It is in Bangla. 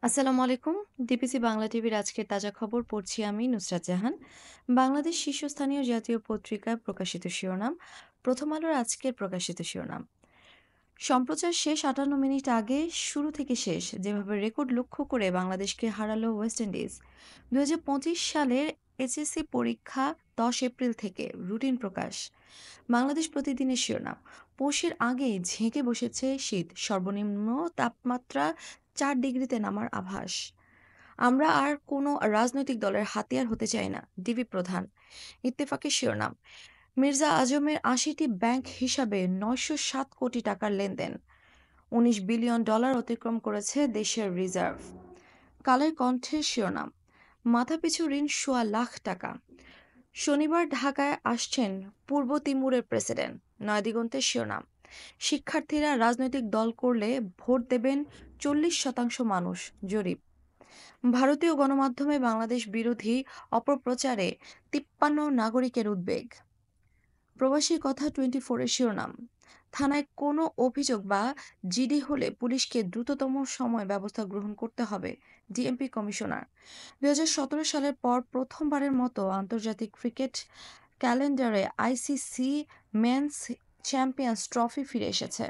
আসসালামু আলাইকুম। ডিবিসি বাংলা টিভির আজকের তাজা খবর পড়ছি আমি নুসরাত জাহান। বাংলাদেশ শীর্ষস্থানীয় জাতীয় পত্রিকায় প্রকাশিত শিরোনাম, প্রথম আলোর আজকের প্রকাশিত শিরোনাম। সম্প্রচার শেষ ৫৮ মিনিট আগে শুরু থেকে শেষ যেভাবে রেকর্ড লক্ষ্য করে বাংলাদেশকে হারালো ওয়েস্ট ইন্ডিজ। ২০২৫ সালের এইচএসসি পরীক্ষা ১০ এপ্রিল থেকে রুটিন প্রকাশ। বাংলাদেশ প্রতিদিনের শিরোনাম, পৌষের আগেই ঝেঁকে বসেছে শীত, সর্বনিম্ন তাপমাত্রা ৪ ডিগ্রিতে নামার আভাস। আমরা আর কোনো রাজনৈতিক দলের হাতিয়ার হতে চাই না, ডিবি প্রধান। ইত্তেফাকের শিরোনাম, মির্জা আজমের ৮০টি ব্যাংক হিসাবে ৯০৭ কোটি টাকার লেনদেন, ১৯ বিলিয়ন ডলার অতিক্রম করেছে দেশের রিজার্ভ। কালের কণ্ঠের শিরোনাম, মাথাপিছু ঋণ সোয়া লাখ টাকা। শনিবার ঢাকায় আসছেন পূর্ব তিমুরের প্রেসিডেন্ট। নয়াদিগন্তের শিরোনাম, শিক্ষার্থীরা রাজনৈতিক দল করলে ভোট দেবেন ৪০% মানুষ, জরিপ। ভারতীয় গণমাধ্যমে বাংলাদেশ বিরোধী অপপ্রচারে ৫৩ নাগরিকের উদ্বেগ। প্রবাসীর কথা 24 এর শিরোনাম, থানায় কোনো অভিযোগ বা জিডি হলে পুলিশকে দ্রুততম সময় ব্যবস্থা গ্রহণ করতে হবে, ডিএমপি কমিশনার। ২০১৭ সালের পর প্রথমবারের মতো আন্তর্জাতিক ক্রিকেট ক্যালেন্ডারে আইসিসি মেন্স চ্যাম্পিয়ন্স ট্রফি ফিরে এসেছে।